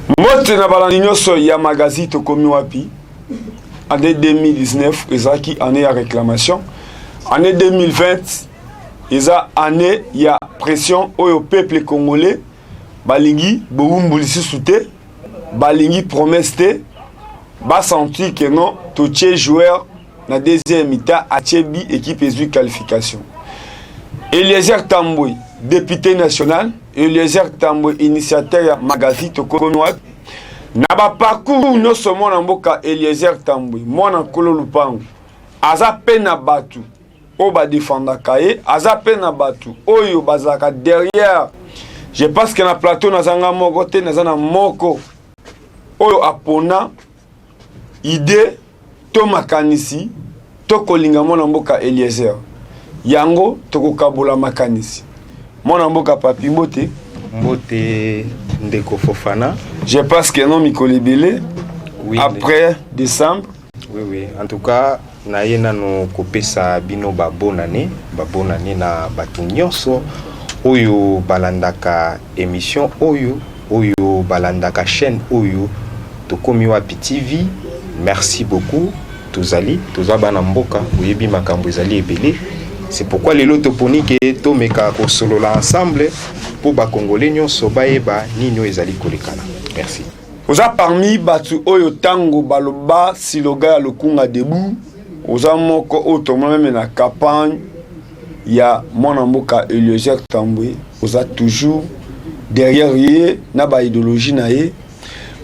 Mote na balandinyoso ya magazine tokomi wapi. Année 2019 ezaki année ya réclamation. Année 2020 eza année ya pression au peuple congolais. Balingi bobumbulisi soute, balingi promesse te, ba senti que non touché joueur na deuxième mi-temps a tchebi équipe ezui qualification. Eliezer Tambwe, député national, Eliezer Tambwe, initiateur ya magazine tokomi wapi. Na ba parcours no somo na mboka Eliezer Tambwe, mwana kolo lupango. Aza pena batu o ba défendaka ye, aza pena batu oyo bazaka derrière. Je pense que na plateau nazanga moko te nazana moko oyo apona idée to makanisi to kolinga mona mboka Eliezer. Yango tokokabola makanisi. Mona mboka Papi Mbote. Mbote Ndeko Fofana. Je pense que non Mikolebele. Oui, après décembre. Oui. En tout cas, naye nano kopesa bino ba bonne année na batu nyonso oyo balandaka émission oyo balandaka chaîne oyo tokomi wapi TV. Merci beaucoup. Tozali bana mboka oyebi makambo ezali ebele. C'est pourquoi les lots toponiques et tomeka ko solo la ensemble pour ba congolais nyonso baeba nino ezali kolekana. Merci. Oza parmi batu oyo tango baloba siloga ya Lukunga debout. Oza moko otomona même na campagne ya mwana mboka Eliezer Tambwe. Oza toujours derrière ye na ba idéologie na ye.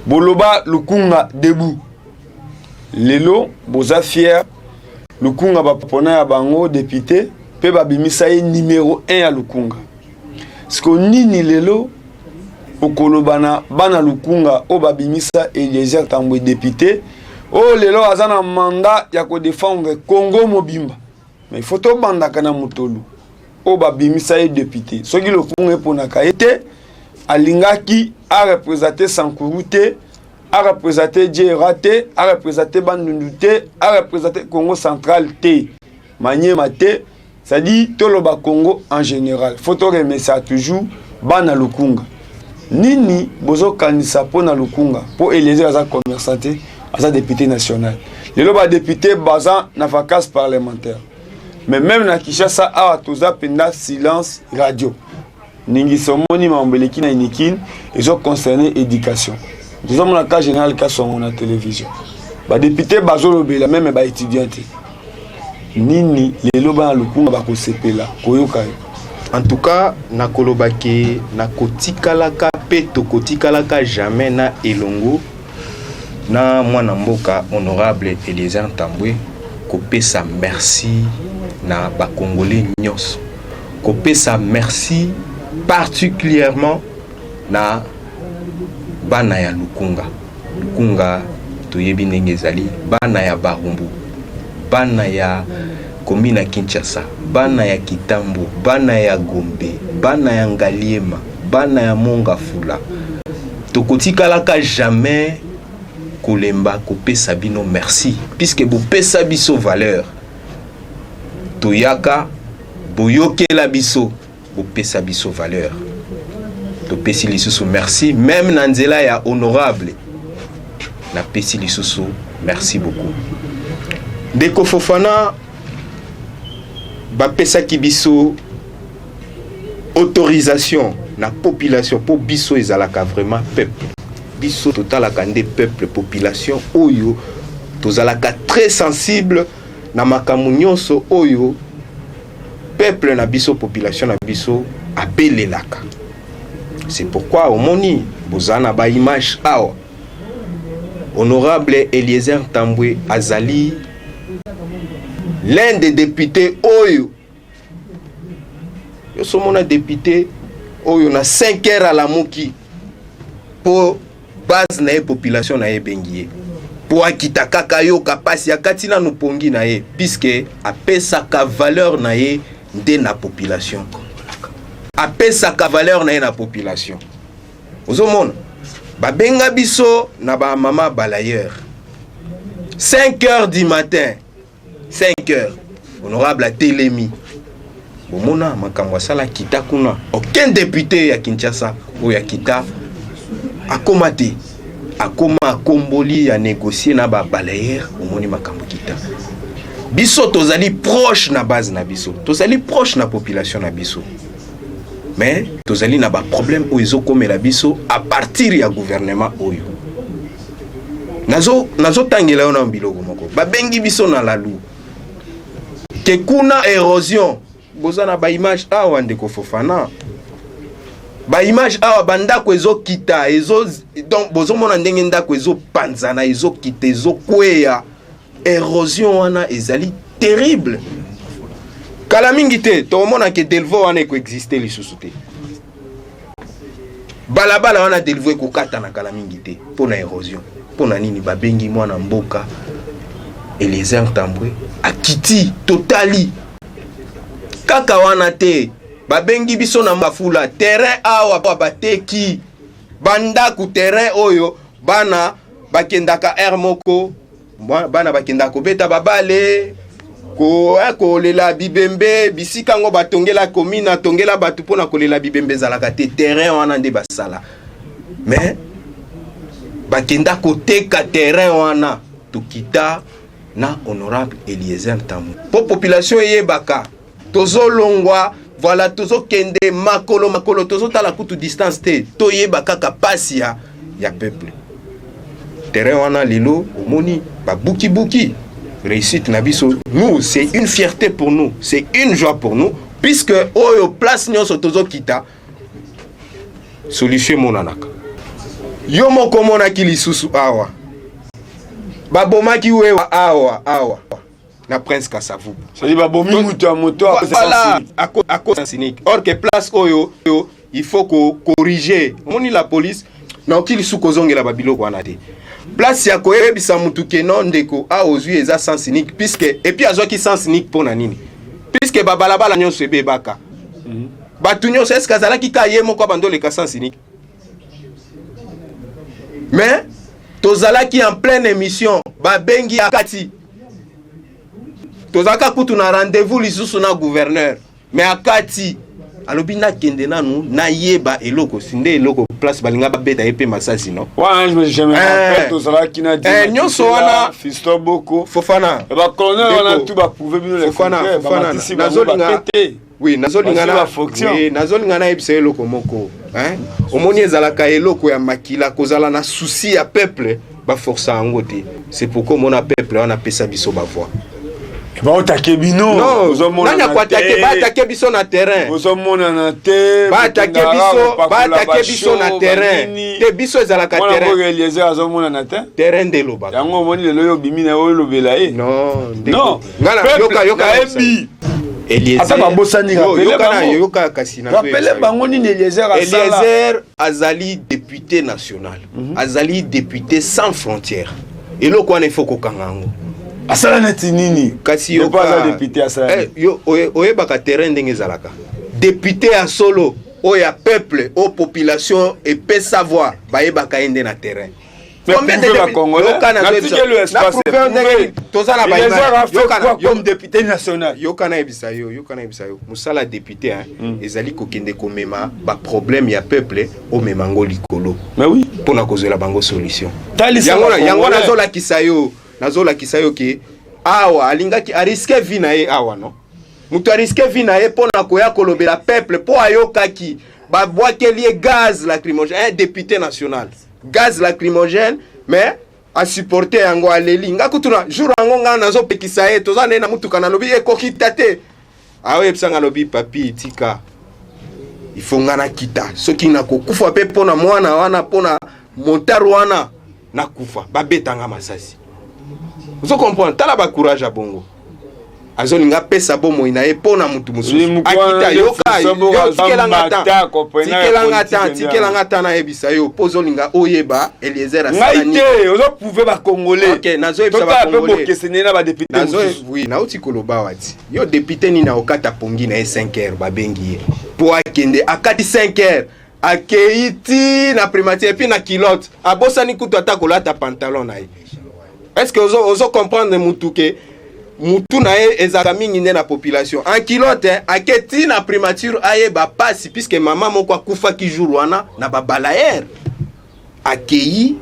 Boloba Lukunga debout. Lelo boza fier Lukunga bapona ya bango député pe babimisa ye numéro 1 ya Lukunga. Siko nini lelo okolobana bana Lukunga o babimisa Eliezer Tambwe député o lelo azana mandat ya ko défendre Congo mobimba. Mais il faut to bandaka na mutolu o babimisa ye député. Soki Lukunga pona kaete alingaki a représenter Sankuruté, a représenter Djerate, a représenter Bandundute, a représenter Congo central T. Maniema T, ça dit Toloba Congo en général. Faut to remercier toujours bana Lukunga. Nini bozo kanisa pona Lukunga pour Eliezer aza commerçante, aza député national. Lelo ba député bazan na vacances parlementaires. Mais même na Kinshasa a toza penda silence radio. Ningi somoni mambeleki na inikin, ils ont concerné éducation. Nous sommes dans le cas général qui sont na télévision. Ba député bazolo bela même ba étudiant. Nini lelo ba Lukunga ba ko sepela koyoka. En tout cas, na kolobake na kotikalaka pe tokotikalaka jamais na elongo na mwana mboka honorable Eliezer Tambwe kopesa merci na ba congolais nyos. Kopesa merci particulièrement na bana ya Lukunga toyebi ndenge ezali bana ya Barumbu, bana ya komina Kinshasa, bana ya Kitambo, bana ya Gombe, bana ya Ngaliema, bana ya Mongafula. Tokotikalaka jamais kolemba kopesa bino merci puisque bopesa biso valeur. Toyaka boyokela biso bopesa biso valeur. Topesi lisusu merci même na nzela ya honorable. Na pesi lisusu merci beaucoup. Ndeko Fofana bapesa ki biso autorisation na population pour biso ezalaka vraiment peuple. Biso totalaka nde peuple population oyo tozalaka très sensible na makambo nyonso oyo peuple na biso population na biso apelelaka. C'est pourquoi omoni bozana ba image awa honorable Eliezer Tambwe azali l'un des députés oyo yo somona député oyo na 5 heures à la moki pour base na population na bengié pour akita kaka yo kapasi akati na nupongi na ye puisque apesa ka valeur na ye de na population apesa ka valeur na ye na population ozomona babenga biso na ba mama balayeur 5 heures du matin 5 heures honorable a Telemi bomona makambo sala kita kuna aucun député ya Kinshasa ou ya kita akoma te akoma akomboli ya négocier na ba balayer omoni makambo kita biso tozali proche na base na biso tozali proche na population na biso mais tozali na ba problème oyo ezokomela biso à partir ya gouvernement oyo nazo tangela yo na biloko moko babengi biso na lalu ke kuna érosion boza na ba image awa ndeko Fofana ba image awa bandako ezokita donc bozomona ndenge ndako ezopanzana ezokita ezokweya érosion wana ezali terrible kala mingi te tomona ke Delvaux wana ekoexiste lisusu te balabala wana Delvaux ekokata na kala mingi te mpona érosion mpona nini babengi mwana mboka Eliezer Tambwe akiti totali kaka wana te babengi biso na mafula terrain awa bateki bandako terrain oyo bana bakendaka air moko bana bakendaka kobeta babale kolela bibembe bisika ngo batongela komina tongela batu pona kolela bibembe zalaka te terrain wana nde basala mais bakenda koteka terrain wana tukita na honorable Eliezer Tambwe po population yebaka tozolongwa voilà tozo kende makolo tozo tala kutu distance te toyeba kaka pasi ya peuple terrain wana lelo omoni ba buki réussite na biso nous c'est une fierté pour nous c'est une joie pour nous puisque oyo place nyonso tozo kita solution monanaka yo moko monaki lisusu awa babomaki wewa awa na Prince Kasavubu ça dit babomi mutu ya moto voilà à cause cynique or que place oyo il faut corriger moni la police na okili suko zongela babiloko wana te place ya koyebisa mutu ke non ndeko a ozui eza sans cynique puisque et puis azoki sans cynique pona nini puisque babalabala nyonso ebebaka batu nyonso eske azalaki ka ye moko bandole ka sans cynique mais tozalaki en pleine émission babengi akati tozaka kutu na rendez-vous lisusu na gouverneur mais akati alobi na kende nanu na yeba eloko sinde eloko place balinga babeta epe masasi no wana je jamais rappelle tozalaki na dit nyonso wana Fiston Boko Fofana ba colonel wana tout ba prouver bino les Fofana nazolinga oui nazolinga na ebisa eloko moko omoni ezalaka eloko ya makila kozala na souci ya peuple ba força yango te c'est pourquoi mona peuple wana pesa biso ba voix ba otake bino nani akwatake ba atake biso na terrain bozomona na te ba atake biso na terrain te biso ezalaka terrain mwana Eliezer azomona na terrain de loba yango omoni lelo yo bimi na oyo lobela non ngana yoka ebi Eliezer ata babosani yoka kasi na rappelez bango nini Eliezer azali député national azali député sans frontières eloko wana ifo kokanga ngo asala neti nini kasi yo pas député asala oyebaka terrain ndenge ezalaka député ya solo oya peuple o population et peut savoir bayebaka ende na terrain combien de Congolais comme député national yokana ebisayo musala député ezali kokende komema ba problème ya peuple o memango likolo mais oui pona kozela bango solution yango nazola kisayo ke awa alingaki ariske vi na ye awa no mutu ariske vi na ye pona koya kolobela peuple po ayokaki babwakeli gaz lacrymogène un député national gaz lacrymogène mais a supporter yango aleli ngakutuna jour yango nga nazo pekisa ye tozana na mutuka na lobi ekokita te awe psanga lobi papi tika il faut ngana kita soki na kokufa pe pona mwana wana pona montar wana na kufa babetanga masasi vous comprenez tala ba courage abongo azolinga pesa bomo ina ye pona mutu mususu akita tikelanga ta na ebisa yo pozolinga oyeba Eliezer asala ngai te ozo prouver ba congolais OK nazo ebisa ba congolais bokesene na ba député nazo oui na uti koloba wati yo député ni na okata pongi na 5h babengi ye po akende akati 5h akeiti na primature puis na kilote abosani kutu atakolata pantalon na ye. Est-ce que ozo comprendre mutuke mutu na ye ezaka mingi nde na population en kilote aketi na primature aye ba pasi puisque maman moko akufa ki jour wana na ba balayer accueilli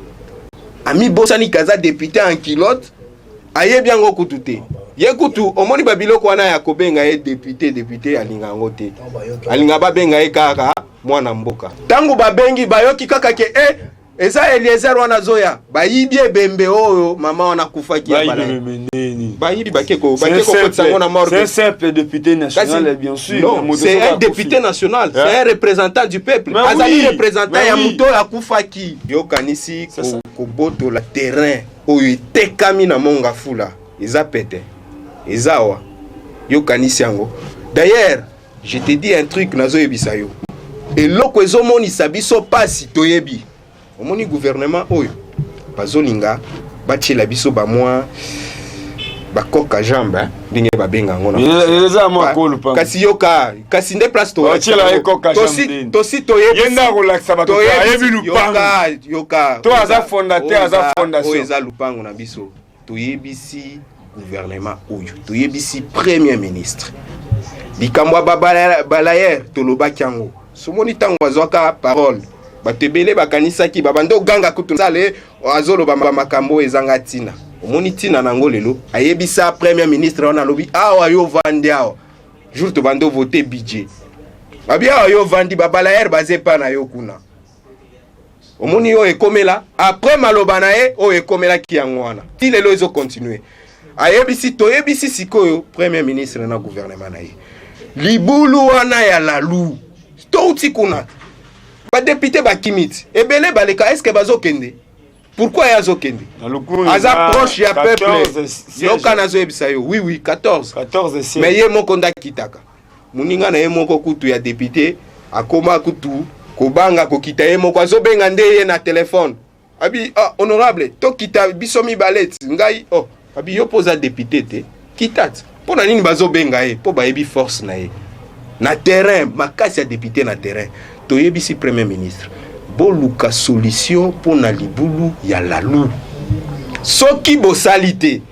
ami bosani kaza député en kilote aye bien ngo kutute ye kutu omoni babiloko wana ya kobenga ye député alinga ngote alinga ba benga ye kaka mwana mboka tangu babengi bayoki kaka ke eza Eliezer wana zoya bayibie bembe oyo mama wana kufaki ya bala bayibi bakeko kotsango na morgue. C'est un simple député national bien sûr. Non, c'est un député national, c'est un représentant du peuple. Azali représentant ya muto ya kufaki. Yo kanisi ko boto la terrain oyo tekami na monga fula. Eza pete. Eza wa. Yo kanisi yango. D'ailleurs, je te dis un truc nazo yebisa yo. Et loko ezomoni sabiso pasi toyebi. Omoni gouvernement oyo bazolinga bachela biso ba moi bakoka jambe ndenge babenga ngona eza makolo pa kasi yoka kasi nde place to bachela ekoka jambe tosi toyebi yenda relaxa bato yebi lupanga yoka to aza fondateur aza fondation oyo eza lupango na biso toyebisi gouvernement oyo toyebisi premier ministre likambo balayer tolobaki yango somoni tango azwaka parole batebele bakanisaki babando ganga kutu sale azolo ba makambo ezanga tina omoni tina nango lelo ayebisa premier ministre on alobi awa yo vandi awa jour to bando voter budget babi awa yo vandi babala her bazepa na yo kuna omoni yo ekomela après maloba na ye o ekomela ki yango wana ti lelo ezo continuer ayebisi to yebisi sikoyo premier ministre na gouvernement na ye libulu wana ya lalu to utikuna ba député ba kimit ebele baleka est-ce que bazokende pourquoi yazo kende aza proche ya peuple yo kana zo ebisa yo oui 14 mais ye moko ndakitaka muninga na ye moko kutu ya député akoma kutu kobanga kokita ye moko azobenga nde ye na téléphone abi honorable to kita bisomi balet ngai abi yo posa député te kitat pona nini bazobenga ye po ba yebi force na ye na terrain makasi ya député na terrain toyebisi premier ministre boluka solution pour na libulu ya lalu soki bosalité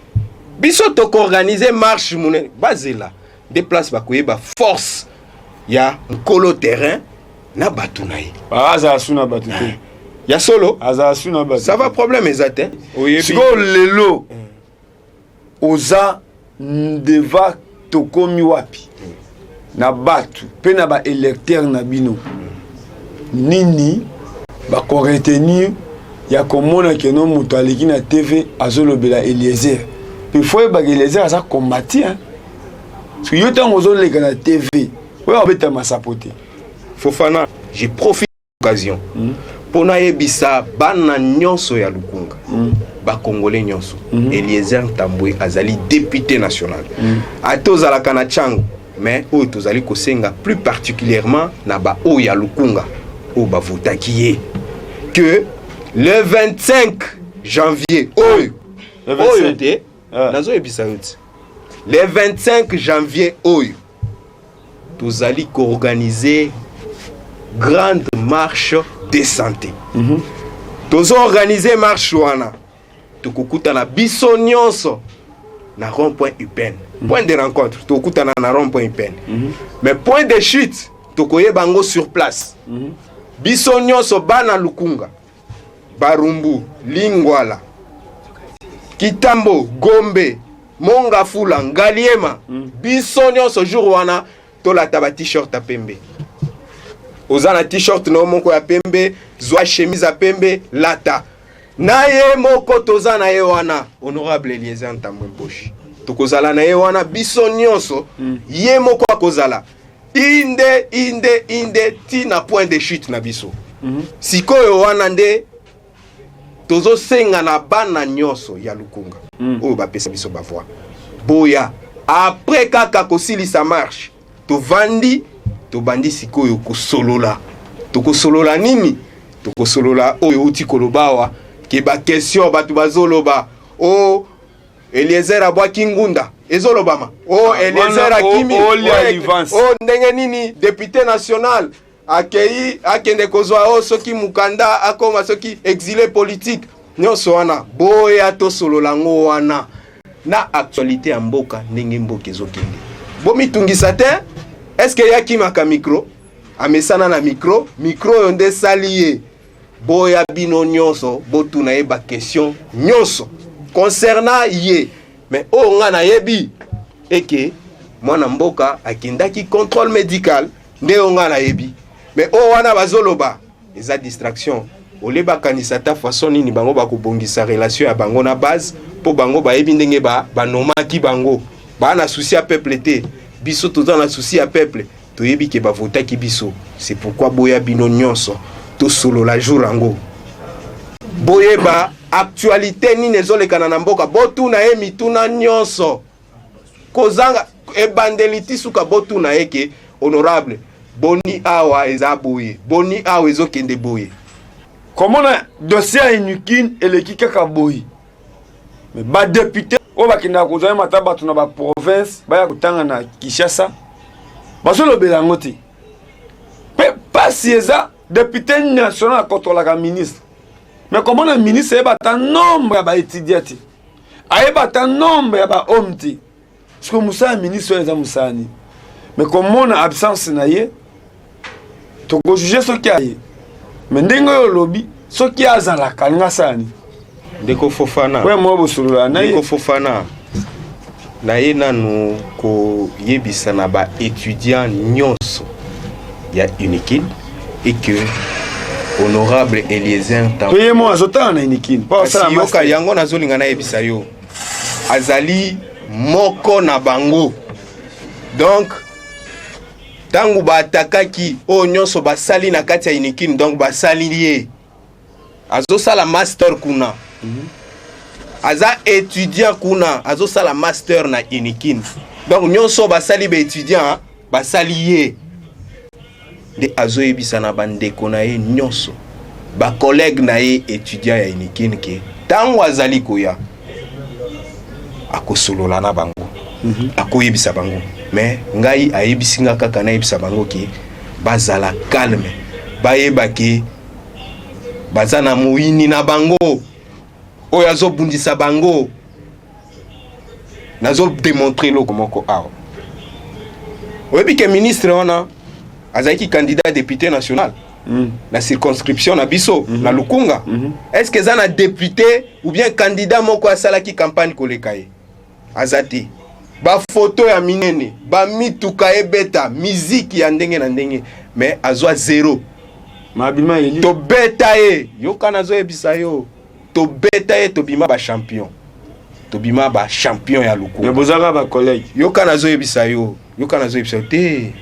biso to organiser marche mune bazela des places bakoyeba force ya nkolo terrain na batu na ye aza asuna batu te ya solo aza asuna batu ça va problème ezate siko lelo oza ndeva tokomi wapi na batu pe na ba électeur na bino nini ba ko retenir ya komona ke no mutu aleki na TV azolobela Eliezer pe foi ba Eliezer aza combattre hein parce que yo tango zoleka na TV oyo obeta masapote Fofana j'ai profité de l'occasion pour na yebisa bana nyonso ya Lukunga ba congolais nyonso Eliezer Ntambwe azali député national atozala kana chango mais oyo tozali kosenga plus particulièrement na ba oyo ya Lukunga oyo bavotaki que le 25 janvier oyo te nazo ebisa yote le 25 janvier oyo tozali ko organiser grande marche de santé tozo organiser marche wana tukukuta na biso nyonso na rond-point UPN point de rencontre tukukuta na rond-point UPN mais point de chute tokoye bango sur place biso nyonso bana Lukunga Barumbu Lingwala Kitambo Gombe Mongafula Ngaliema biso nyonso jour wana tolata ba t-shirt a pembe ozana t-shirt no moko ya pembe zwa chemise a pembe lata na ye moko tozana ye wana honorable Eliezer Ntambwe Mposhi tokozala na ye wana biso nyonso ye moko akozala inde tina point de chute na biso sikoyo wana nde tozo senga na bana nyonso ya Lukunga oyo bapesa biso bavoi boya après kaka kosilisa marche tovandi tobandi sikoyo kosolola tokosolola nini tokosolola oyo uti kolobawa ke ba question batu bazoloba Eliezer abwaki ngunda ezolobama Eliezer akimi ndenge nini député national akende kozwa soki mukanda akoma soki exilé politique nyonso wana boya tosolola ngo wana na actualité ya mboka ndenge mboka ezokende bomitungisa te est-ce que yaki maka micro amesana na micro oyo nde sali ye boya bino nyonso botuna yeba question nyonso concernant ye mais o nga na yebi eke mwana mboka akindaki contrôle médical nde o nga na yebi mais o wana bazoloba eza distraction oleba kanisa ta façon nini bango bakobongisa relation ya bango na base po bango bayebi ndenge banomaki bango bana souci ya peuple te biso toza na souci ya peuple toyebi ke bavotaki biso c'est pourquoi boya bino nyonso to solo la jour ango boyeba actualité nini ezolekana na mboka botuna ye mituna nyonso kozanga ebandeliti suka botuna eke honorable boni awa eza boye boni awa ezokende boye comment na dossier ya Inukine eleki kaka boye mais ba député o bakina kozwa mata bato na ba province baya kutanga na Kinshasa bazolobela ngoti pe pasi eza député national contre la ministre mais comment le ministre est un nombre d'étudiants, un nombre d'hommes. Parce que Moussa ministre est Moussani. Mais comment on a absence naie, tu peux juger ce qui a. Mais dengo lobby, ce qui a dans la Kalingasani. Deko Fofana. Ouais, moi bosulula naie. Deko Fofana. Naie nanu ko yebisa na ba étudiant nyonso ya Inukine et que honorable Eliezer Tambwe. Payez-moi azotan na Inukine. Parce que yoka yango nazolinga na yebisa yo. Azali moko na bango. Donc tangu ba atakaki o nyonso basali na kati ya Inukine donc basali lié. Azo sala master kuna. Aza étudiant kuna, azo sala master na Inukine. Donc nyonso basali ba étudiant basali lié. De azo yebisa na bandeko na ye nyonso ba collègue na ye étudiant ya Inukine ke tango azali koya akosolola na bango akoyebisa bango mais ngai ayebisinga kaka na yebisa bango ke bazala calme bayeba ke baza na moyini na bango oyo azobundisa bango nazo démontrer loko moko awa oyebi ke ministre wana azaki candidat député national la circonscription na biso na Lukunga est-ce que ça na député ou bien candidat moko asala ki campagne koleka ye azati ba photo ya minene ba mituka ebeta musique ya ndenge na ndenge mais azwa zéro mabima yeli to beta ye yo kana zo ebisa yo to beta ye to bima ba champion ya Lukunga ya bozaka ba collègue yo kana zo ebisa yo kana zo ebisa te.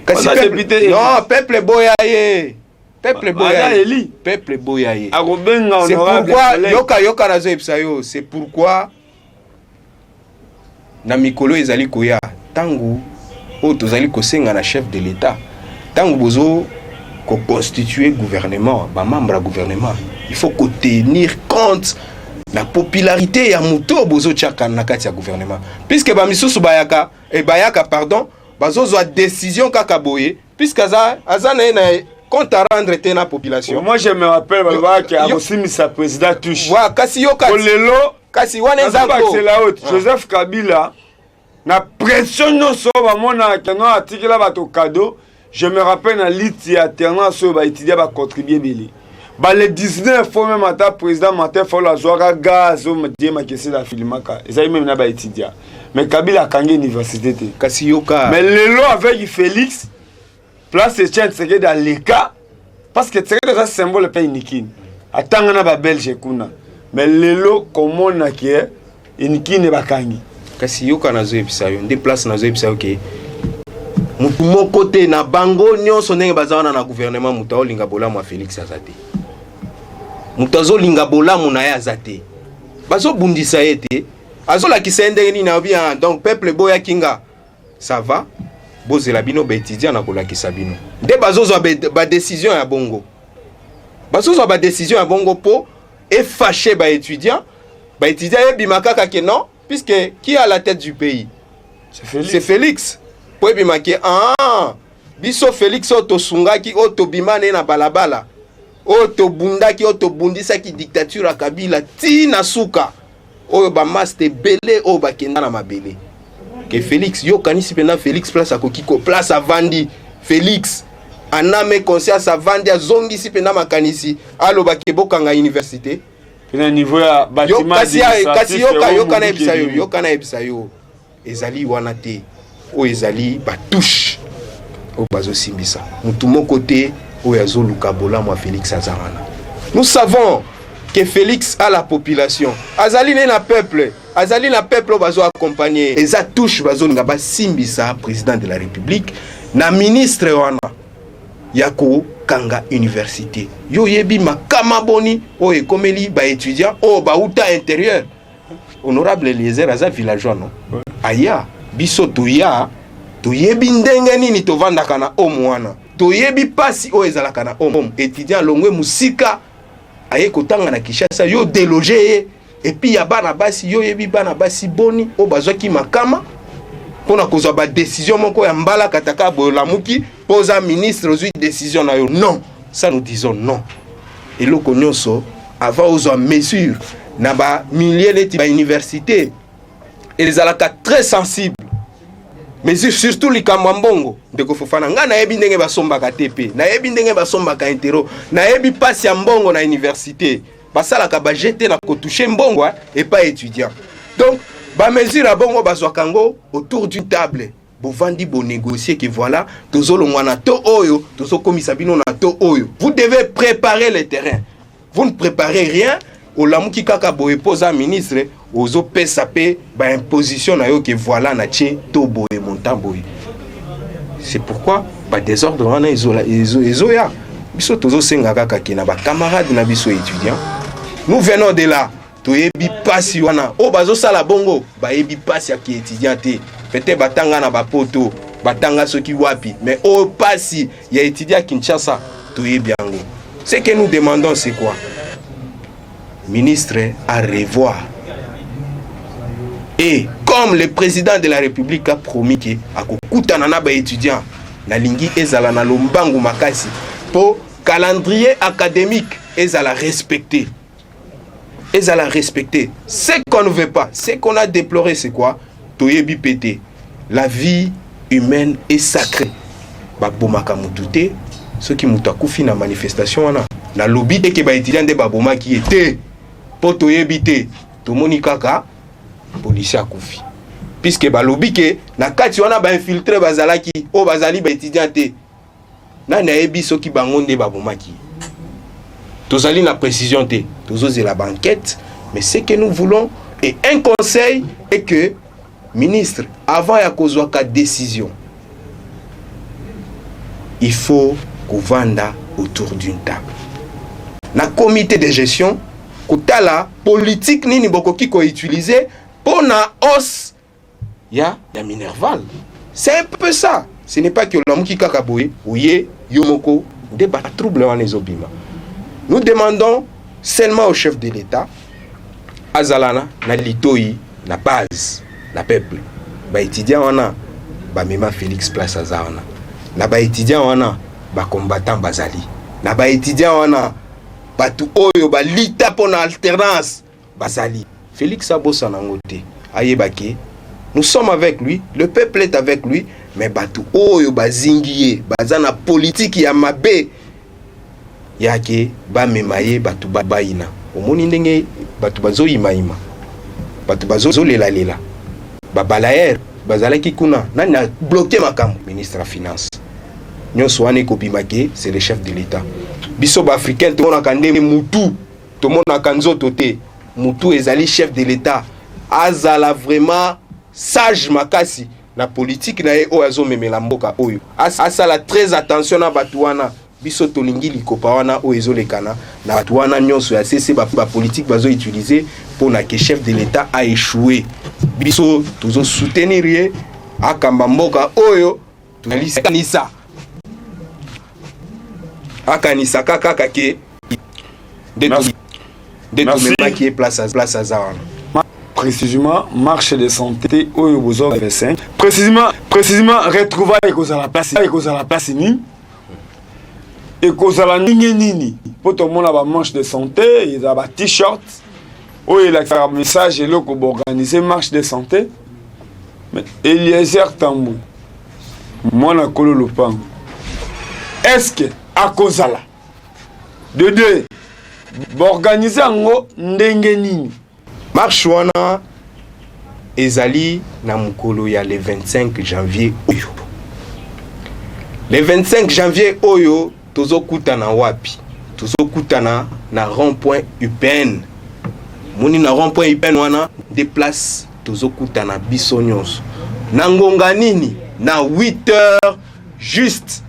Kasi peuple non, peuple boyaye. Peuple boyaye. Peuple boyaye. C'est pourquoi yoka nazo epsayo, c'est pourquoi na mikolo ezali koya tangu o tozali kosenga na chef de l'état. Tangu bozo ko constituer gouvernement, ba membre à gouvernement, il faut ko tenir compte la popularité ya muto bozo tchaka na kati ya gouvernement. Puisque ba misusu bayaka pardon bazozwa décision kaka boye puisque azana na compte à rendre te na population. Moi je me rappelle que Abosimi sa président touche. Wa kasi yo kasi wana nzako. Joseph Kabila na pression no so ba mona keno article ba to cadeau. Je me rappelle na liti alternance so ba étudier ba contribuer belé. Ba le 19 fois même ata président Martin Fayulu azwaka gaz o me ma kesi la filmaka. Ezali même na ba étudier. Mais Kabila kangi université te. Kasi yoka. Mais lelo avec Félix place Etienne Tshisekedi dans les cas parce que Tshisekedi est un symbole de Inukine. Atanga na ba Belge kuna. Mais lelo comment na ki Inukine ba kangi. Kasi yoka nazo ebisa yo, nde place nazo ebisa yo ke mutu moko te na bango nyonso ndenge bazana na gouvernement mutu olinga bolamu ya Félix azate. Mutu azolinga bolamu na ye azate. Bazo bundisa ye te. Azola ki sende ni na bien donc peuple boya kinga ça va bozela bino ba étudiant na kola ki sabino nde bazozo ba décision ya bongo po et fâché ba étudiant e bimakaka ke non puisque qui est à la tête du pays c'est Félix po bimake biso Félix oto sungaki oto bimane na balabala oto bundaki oto bundisaki dictature ya Kabila ti na suka oyo ba master belé o ba kenda na mabele ke Félix yo kanisi pena Félix place akokiko place avandi Félix aname conscience avandi azongisi pena makanisi aloba kebokanga université na niveau ya bâtiment kasi yoka na ebisa yo ezali wana te o ezali batouche o bazo simbisa mutu moko te o yazo luka bolamu Félix Azarana. Nous savons que Félix a la population azali na peuple bazo accompagner eza touche bazo ngaba simbisa président de la République na ministre wana yako kanga université yo yebi makama boni o ekomeli ba étudiant o ba uta intérieur honorable Eliezer aza villageois non aya biso toya toyebi ndenge nini tovandaka na omwana toyebi pasi o ezalaka na étudiant longwe musika aye kotanga na Kinshasa yo déloger et puis ya bana basi yo yebi bana basi boni o bazwaki makama pona kozwa ba décision moko ya mbala kataka bolamuki posa ministre ozwi décision na yo non ça nous disons non et loko nyonso avant ozwa mesure na ba milliers de ba université et alaka très sensible mais surtout likambo mbongo ndeko Fofana nga na yebi ndenge basombaka TP na yebi ndenge basombaka intero na yebi pasi ya mbongo na université basalaka ba jeter na ko toucher mbongo et pas étudiant donc ba mesure à bongo bazwa kango autour d'une table bovandi bo négocier que voilà tozolongwa na to oyo tozokomisa bino na to oyo vous devez préparer le terrain vous ne préparez rien olamuki kaka boye posa ministre ozo pesa pe ba imposition na yo que voilà na tche to boye montant boye c'est pourquoi ba désordre wana ezoya biso tozo senga kaka ke na ba camarades na biso étudiants nous venons de là toyebi pasi wana o bazo sala bongo ba yebi pasi ya ki étudiant te peut-être batanga na ba poto batanga soki wapi mais o pasi ya étudiant Kinshasa toyebi yango. Ce que nous demandons c'est quoi? Ministre à revoir. Et comme le président de la République a promis que akokutana na ba étudiant na lingi ezala na lombangu makasi pour calendrier académique ezala respecter. Ezala respecter. Ce qu'on ne veut pas, ce qu'on a déploré c'est quoi? Toyebi pété. La vie humaine est sacrée. Babomaka mutute, ceux qui mutakufi na manifestation wana. Na lobby te ke ba étudiant de baboma qui était pour toyebi te. Tomoni kaka policier akufi. Puisque ba lobby ke na kati wana ba infiltré bazalaki o bazali ba étudiant te. Na yebi ceux qui bangonde baboma qui. Tozali na précision te. Tozose la banquette, mais ce que nous voulons et un conseil est que ministre avant ya kozwa ka décision il faut kovanda autour d'une table na comité de gestion kotala politique nini bokoki ko utiliser pour na hausse ya Minerval. C'est un peu ça. Ce n'est pas que l'amuki kakaboye ouye yomoko de ba trouble wana ezobima. Nous demandons seulement au chef de l'État azalana na litoi na base na peuple ba étudiant wana ba mema Félix Place azana na ba étudiant wana ba combattant bazali na ba étudiant wana batu oyo ba lita pour alternance bazali Félix abosa nangote ayebaki nous sommes avec lui, le peuple est avec lui, mais batu oyo bazingiye bazana politique ya mabe yake ba memaye batu babaina omoni ndenge batu bazo imaima batu bazo lela ba balayer bazalaki kuna nani a bloqué makambo ministre la finance nyonso wane kopimake c'est le chef de l'état biso ba africain to na kande mutu to mona kanzoto te mutu ezali chef de l'état azala vraiment sage makasi la politique na ye o azo memela mboka oyo asala très attention na batu wana biso tolingi likopa wana o ezolekana na batu wana nyonso ya CC ba politique bazo utiliser pour na que chef de l'état a échoué biso tozo soutenir ye akamba mboka oyo tunalisanisa akanisa kaka ke de tout qui est place à Zawana. Précisément marche de santé oyo bozo 25 précisément retrouvailles cause à la place ni et cause à la nini pour tout le monde a marche de santé il a ba t-shirt oyo il a un message et là pour organiser marche de santé mais Eliezer Tambou moi na kolo lopango est-ce que akozala de deux organiser ngo ndenge nini marche wana ezali na mukolo ya le 25 janvier oyo. Le 25 janvier oyo tozokutana wapi? Tozokutana na rond-point UPN. Moni na rond-point UPN wana de place tozokutana biso nyonso. Na ngonga nini na 8h juste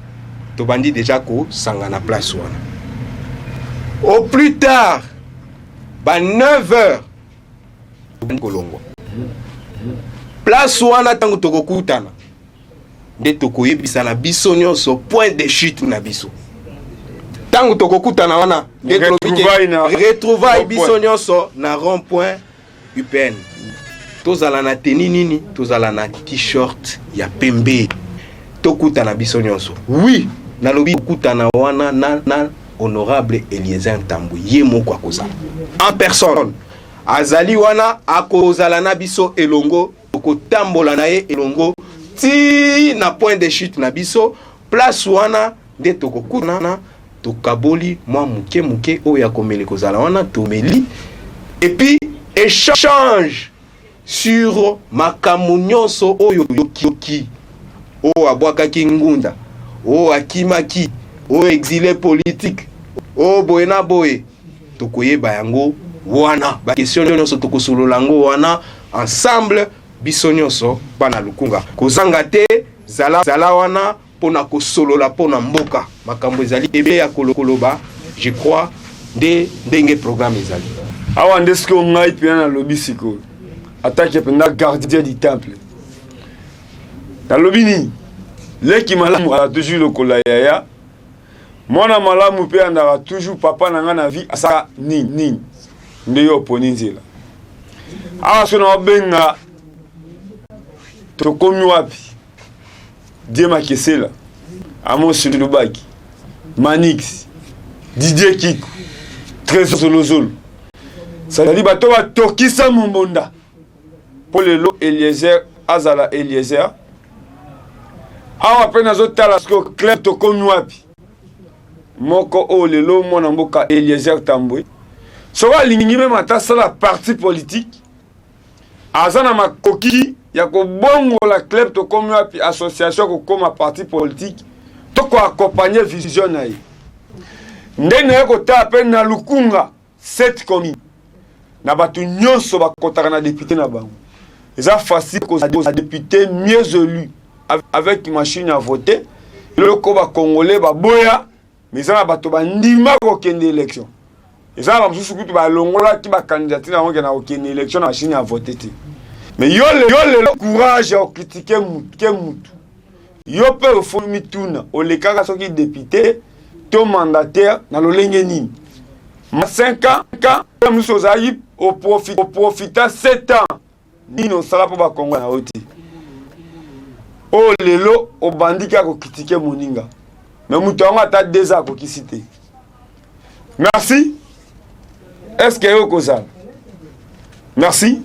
tobandi déjà ko sanga na place wana. Au plus tard ba 9h kolongo. Place wana tango tokokutana nde tokoyebisa na biso nyonso point de chute na biso. Tango tokokutana wana retrouvaille biso nyonso na rond-point UPN. Tozala na tenue nini? Tozala na t-shirt ya pembe. Tokutana biso nyonso. Oui, nalobi kutana wana na honorable Eliezer Ntambwe ye moko akozala en personne. Azali wana akozala na biso elongo, kotambola na ye elongo ti na point de chute na biso. Place wana de tokokutana tokaboli mwa muke oya komeli kozala wana tomeli et puis échange sur makambo nyonso oyo yoki o abwakaki ngunda o akimaki o exilé politique o boena boye tokoyeba yango wana ba question nyonso tokosolola ngo wana ensemble biso nyonso bana lukunga kozanga te zala wana pona kosolola pona mboka makambo ezali ebe ya kolokoloba. Je crois ndenge programme ezali awa ndeske ngai pia na lobi siko attaque penda gardien du temple na lobi ni leki malamu a toujours lokola yaya mwana malamu pe andaka toujours papa nanga na vie asa ni nde yo poni nzela awa so na benga tokomi wapi Diema Kesela Amos Lubaki Manix Didier Kiku Trésor Solozolo Sadali bato ba tokisa mumbonda pour le lot Eliezer Azala Eliezer awa pena zotala sko clap to komi wapi moko o lelo mona mboka Eliezer Ntambwe so wa lingi même ata sala parti politique azana makoki ya ko bongo la club to komi wapi association ko koma parti politique to ko accompagner vision na ye ndenge ya ko ta pe na lukunga 7 commune na batu nyonso bakotaka na député na bango eza facile ko za député mieux élu avec machine à voter le ko ba congolais ba boya mais ça bato ba ndima ko kende élection eza ba mususu kutu ba longola ki ba candidature na ngena ko kende élection na machine à voter. Mais yo le courage à critiquer mutu. Yo peut faire mituna o le kaka soki député to mandataire na lolenge nini. Ma 5 ans nous sozayi au profita 7 ans. Nino sala po ba Kongo na oti. O lelo o bandika ko critiquer moninga. Mais mutu anga ta 2 ans ko kisité. Merci. Est-ce que yo kozala? Merci.